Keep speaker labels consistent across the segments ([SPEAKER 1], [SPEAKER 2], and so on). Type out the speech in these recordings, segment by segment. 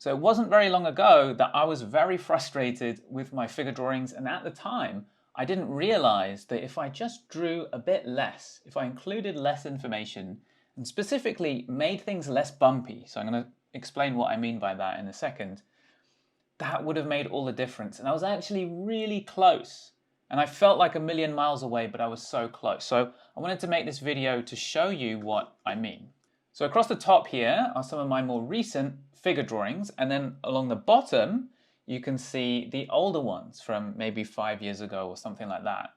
[SPEAKER 1] So it wasn't very long ago that I was very frustrated with my figure drawings, and at the time I didn't realize that if I just drew a bit less, if I included less information and specifically made things less bumpy, so I'm going to explain what I mean by that in a second, that would have made all the difference. And I was actually really close. And I felt like a million miles away, but I was so close. So I wanted to make this video to show you what I mean. So across the top here are some of my more recent figure drawings. And then along the bottom, you can see the older ones from maybe 5 years ago or something like that.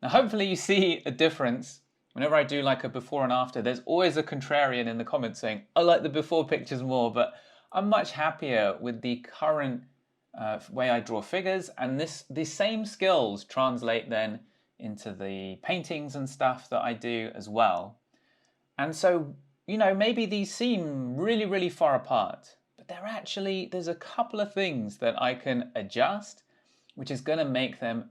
[SPEAKER 1] Now, hopefully you see a difference. Whenever I do like a before and after, there's always a contrarian in the comments saying, I like the before pictures more, but I'm much happier with the current way I draw figures, and the same skills translate then into the paintings and stuff that I do as well. And so, you know, maybe these seem really, really far apart, but there's a couple of things that I can adjust, which is going to make them,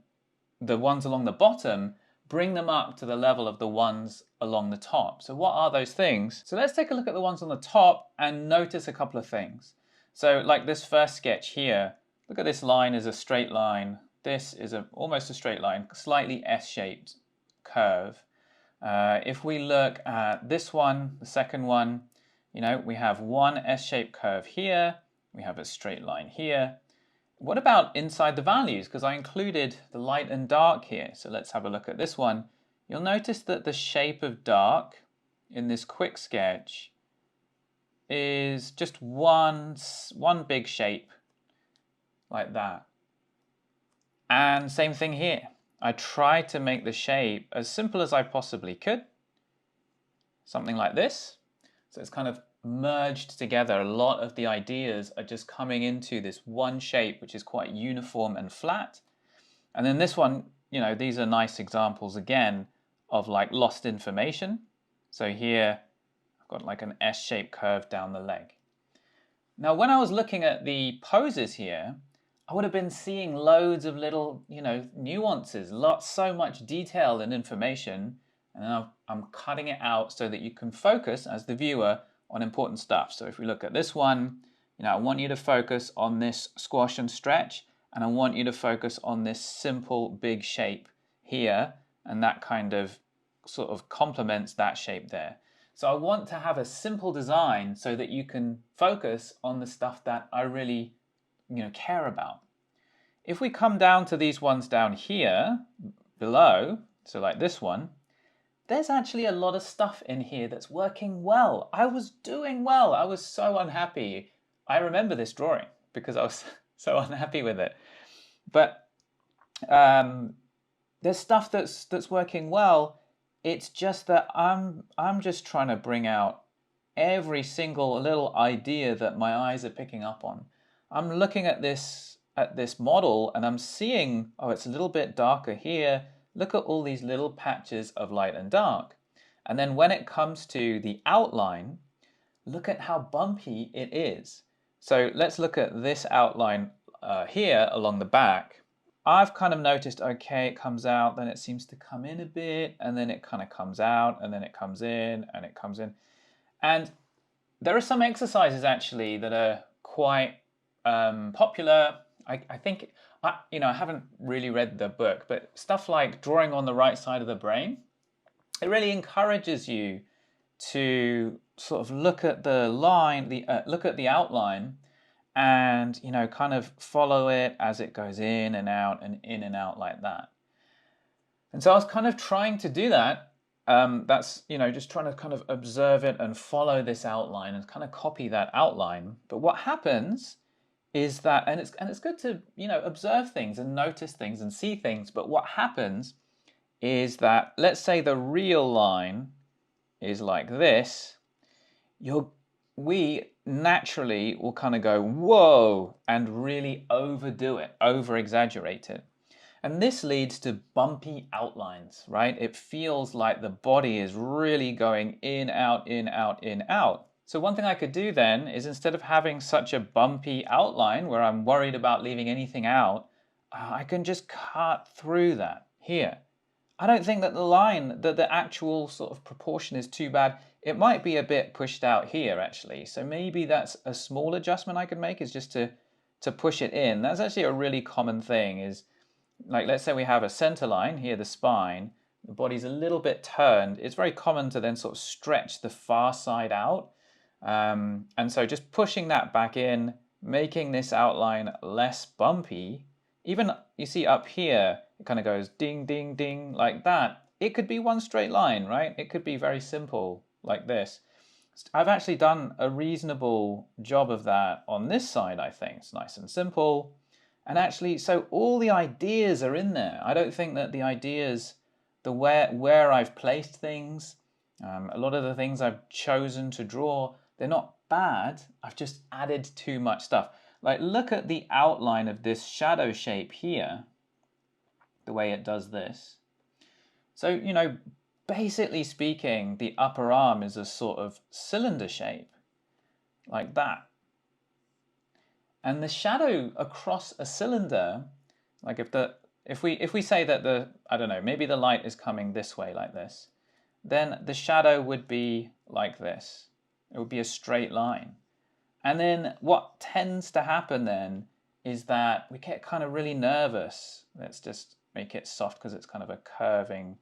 [SPEAKER 1] the ones along the bottom, bring them up to the level of the ones along the top. So what are those things? So let's take a look at the ones on the top and notice a couple of things. So like this first sketch here, look at this line as a straight line. This is almost a straight line, slightly S-shaped curve. If we look at this one, the second one, you know, we have one S-shaped curve here. We have a straight line here. What about inside the values? Because I included the light and dark here. So let's have a look at this one. You'll notice that the shape of dark in this quick sketch is just one big shape like that. And same thing here. I tried to make the shape as simple as I possibly could. Something like this. So it's kind of merged together. A lot of the ideas are just coming into this one shape, which is quite uniform and flat. And then this one, you know, these are nice examples again of like lost information. So here I've got like an S-shaped curve down the leg. Now, when I was looking at the poses here, I would have been seeing loads of little, you know, nuances, so much detail and information, and now I'm cutting it out so that you can focus as the viewer on important stuff. So if we look at this one, you know, I want you to focus on this squash and stretch, and I want you to focus on this simple big shape here, and that kind of sort of complements that shape there. So I want to have a simple design so that you can focus on the stuff that I really, you know, care about. If we come down to these ones down here below, so like this one, there's actually a lot of stuff in here that's working well. I was doing well. I was so unhappy. I remember this drawing because I was so unhappy with it. But there's stuff that's working well. It's just that I'm just trying to bring out every single little idea that my eyes are picking up on. I'm looking at this model and I'm seeing, oh, it's a little bit darker here. Look at all these little patches of light and dark. And then when it comes to the outline, look at how bumpy it is. So let's look at this outline here along the back. I've kind of noticed, okay, it comes out, then it seems to come in a bit, and then it kind of comes out, and then it comes in, and it comes in. And there are some exercises actually that are quite popular. I think, you know, I haven't really read the book, but stuff like drawing on the right side of the brain, it really encourages you to sort of look at the line, look at the outline, and, you know, kind of follow it as it goes in and out and in and out like that. And so I was kind of trying to do that. That's, you know, just trying to kind of observe it and follow this outline and kind of copy that outline. But what happens is that, and it's good to, you know, observe things and notice things and see things, but what happens is that, let's say the real line is like this, we naturally will kind of go, whoa, and really overdo it, over-exaggerate it. And this leads to bumpy outlines, right? It feels like the body is really going in, out, in, out, in, out. So one thing I could do then is, instead of having such a bumpy outline where I'm worried about leaving anything out, I can just cut through that here. I don't think that the line, that the actual sort of proportion is too bad. it might be a bit pushed out here actually. So maybe that's a small adjustment I could make, is just to push it in. That's actually a really common thing, is like, let's say we have a center line here, the spine, the body's a little bit turned. It's very common to then sort of stretch the far side out. And so just pushing that back in, making this outline less bumpy. Even you see up here, it kind of goes ding, ding, ding like that. It could be one straight line, right? It could be very simple like this. I've actually done a reasonable job of that on this side, I think. It's nice and simple. And actually, so all the ideas are in there. I don't think that the ideas, the where I've placed things, a lot of the things I've chosen to draw, they're not bad. I've just added too much stuff. Like, look at the outline of this shadow shape here, the way it does this. So, you know, basically speaking, the upper arm is a sort of cylinder shape, like that. And the shadow across a cylinder, like if we say that the, I don't know, maybe the light is coming this way like this, then the shadow would be like this. It would be a straight line. And then what tends to happen then is that we get kind of really nervous. Let's just make it soft because it's kind of a curving.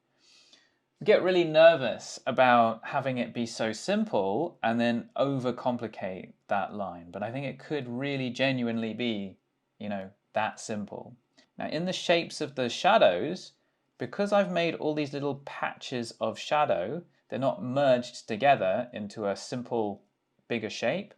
[SPEAKER 1] We get really nervous about having it be so simple and then overcomplicate that line. But I think it could really genuinely be, you know, that simple. Now in the shapes of the shadows, because I've made all these little patches of shadow, they're not merged together into a simple bigger shape.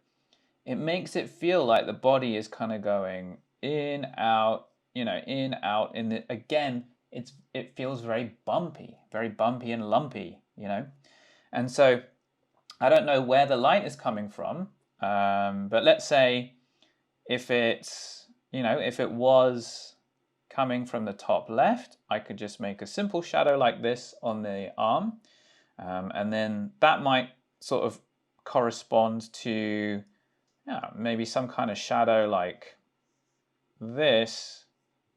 [SPEAKER 1] It makes it feel like the body is kind of going in, out, you know, in, out. Again, it feels very bumpy and lumpy, you know. And so I don't know where the light is coming from, but let's say if it's, you know, if it was coming from the top left, I could just make a simple shadow like this on the arm, and then that might sort of correspond to, yeah, maybe some kind of shadow like this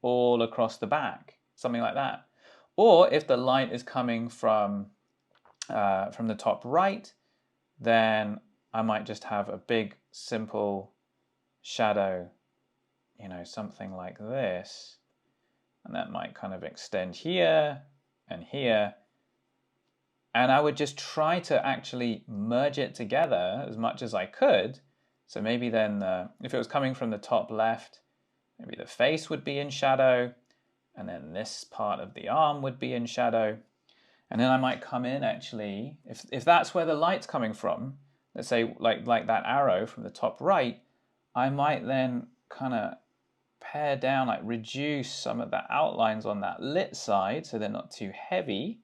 [SPEAKER 1] all across the back, something like that. Or if the light is coming from the top right, then I might just have a big simple shadow, you know, something like this, and that might kind of extend here and here. And I would just try to actually merge it together as much as I could. So maybe then if it was coming from the top left, maybe the face would be in shadow, and then this part of the arm would be in shadow. And then I might come in actually, if that's where the light's coming from, let's say like that arrow from the top right, I might then kind of pare down, like reduce some of the outlines on that lit side so they're not too heavy.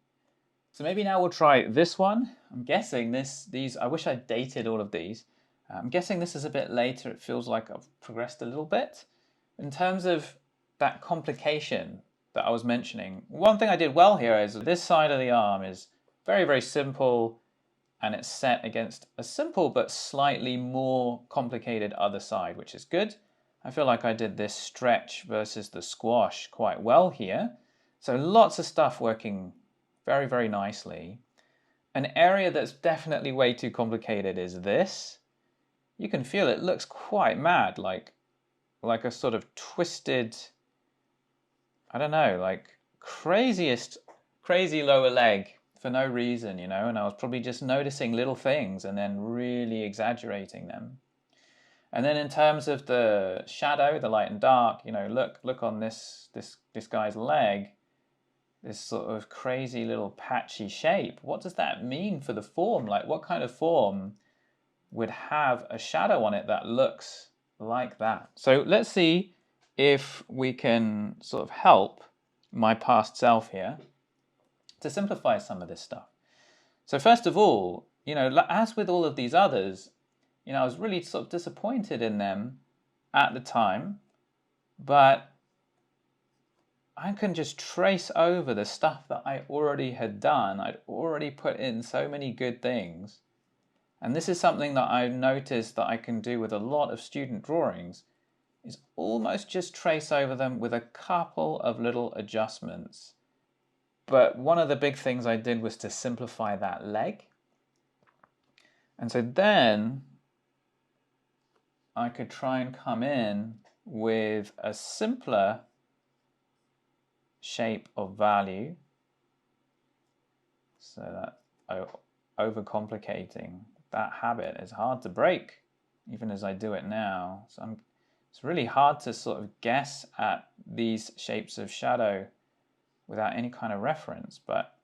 [SPEAKER 1] So maybe now we'll try this one. I'm guessing these, I wish I dated all of these. I'm guessing this is a bit later. It feels like I've progressed a little bit. In terms of that complication that I was mentioning, one thing I did well here is this side of the arm is very, very simple, and it's set against a simple but slightly more complicated other side, which is good. I feel like I did this stretch versus the squash quite well here. So lots of stuff working very, very nicely. An area that's definitely way too complicated is this. You can feel it looks quite mad, like a sort of twisted, I don't know, like crazy lower leg for no reason, you know, and I was probably just noticing little things and then really exaggerating them. And then in terms of the shadow, the light and dark, you know, look on this guy's leg, this sort of crazy little patchy shape. What does that mean for the form? Like, what kind of form would have a shadow on it that looks like that? So let's see if we can sort of help my past self here to simplify some of this stuff. So first of all, you know, as with all of these others, you know, I was really sort of disappointed in them at the time, but I can just trace over the stuff that I already had done. I'd already put in so many good things. And this is something that I've noticed that I can do with a lot of student drawings, is almost just trace over them with a couple of little adjustments. But one of the big things I did was to simplify that leg. And so then I could try and come in with a simpler shape of value, so that overcomplicating that habit is hard to break, even as I do it now. So it's really hard to sort of guess at these shapes of shadow without any kind of reference, but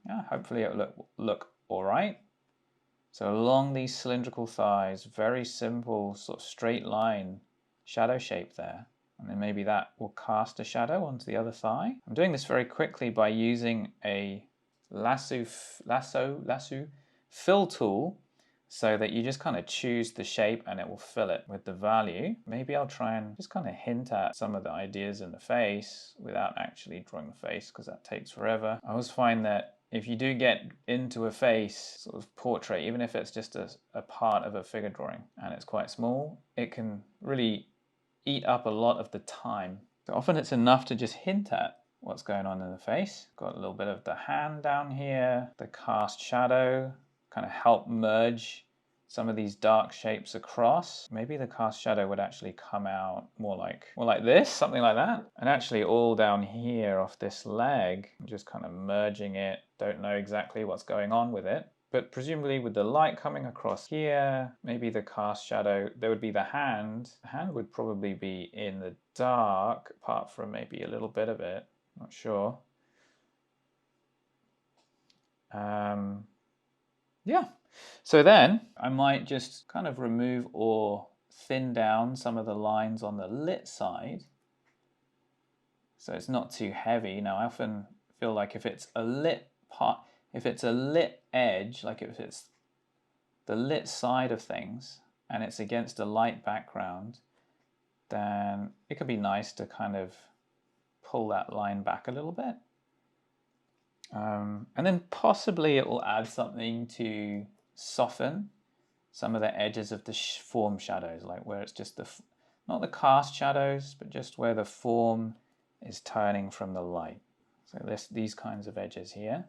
[SPEAKER 1] yeah, hopefully it'll look all right. So along these cylindrical thighs, very simple sort of straight line shadow shape there. And then maybe that will cast a shadow onto the other thigh. I'm doing this very quickly by using a lasso fill tool, so that you just kind of choose the shape and it will fill it with the value. Maybe I'll try and just kind of hint at some of the ideas in the face without actually drawing the face, because that takes forever. I always find that if you do get into a face sort of portrait, even if it's just a part of a figure drawing and it's quite small, it can really eat up a lot of the time. So often it's enough to just hint at what's going on in the face. Got a little bit of the hand down here, the cast shadow, kind of help merge some of these dark shapes across. Maybe the cast shadow would actually come out more like this, something like that. And actually all down here off this leg, I'm just kind of merging it. Don't know exactly what's going on with it. But presumably with the light coming across here, maybe the cast shadow, there would be the hand. The hand would probably be in the dark, apart from maybe a little bit of it. Not sure. Yeah. So then I might just kind of remove or thin down some of the lines on the lit side, so it's not too heavy. Now I often feel like if it's a lit part, if it's a lit edge, like if it's the lit side of things and it's against a light background, then it could be nice to kind of pull that line back a little bit. And then possibly it will add something to soften some of the edges of the form shadows, like where it's just not the cast shadows, but just where the form is turning from the light. So these kinds of edges here.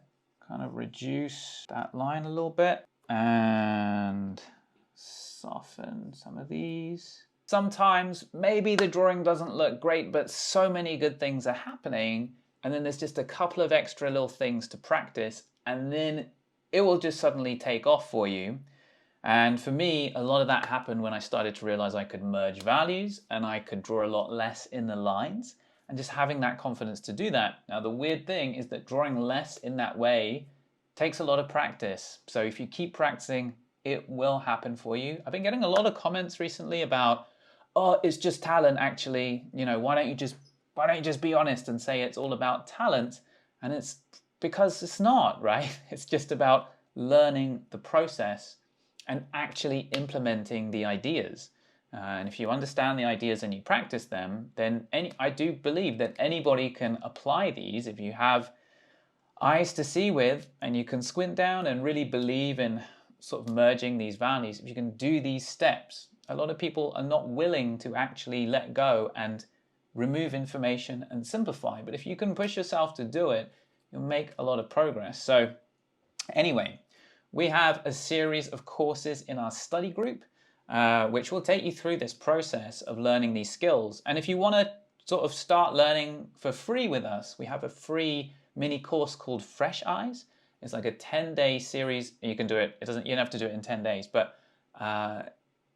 [SPEAKER 1] Kind of reduce that line a little bit and soften some of these. Sometimes maybe the drawing doesn't look great, but so many good things are happening, and then there's just a couple of extra little things to practice, and then it will just suddenly take off for you. And for me, a lot of that happened when I started to realize I could merge values and I could draw a lot less in the lines, and just having that confidence to do that. Now, the weird thing is that drawing less in that way takes a lot of practice. So if you keep practicing, it will happen for you. I've been getting a lot of comments recently about, oh, it's just talent actually. You know, why don't you just be honest and say it's all about talent? And it's because it's not, right? It's just about learning the process and actually implementing the ideas. And if you understand the ideas and you practice them, then I do believe that anybody can apply these. If you have eyes to see with and you can squint down and really believe in sort of merging these values, if you can do these steps, a lot of people are not willing to actually let go and remove information and simplify. But if you can push yourself to do it, you'll make a lot of progress. So anyway, we have a series of courses in our study group, which will take you through this process of learning these skills. And if you want to sort of start learning for free with us, we have a free mini course called Fresh Eyes. It's like a 10-day series. You can do it. You don't have to do it in 10 days, but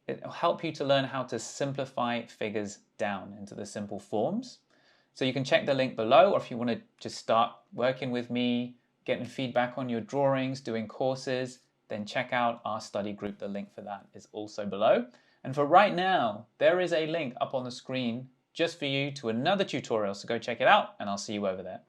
[SPEAKER 1] it'll help you to learn how to simplify figures down into the simple forms. So you can check the link below, or if you want to just start working with me, getting feedback on your drawings, doing courses, then check out our study group. The link for that is also below. And for right now, there is a link up on the screen just for you to another tutorial. So go check it out and I'll see you over there.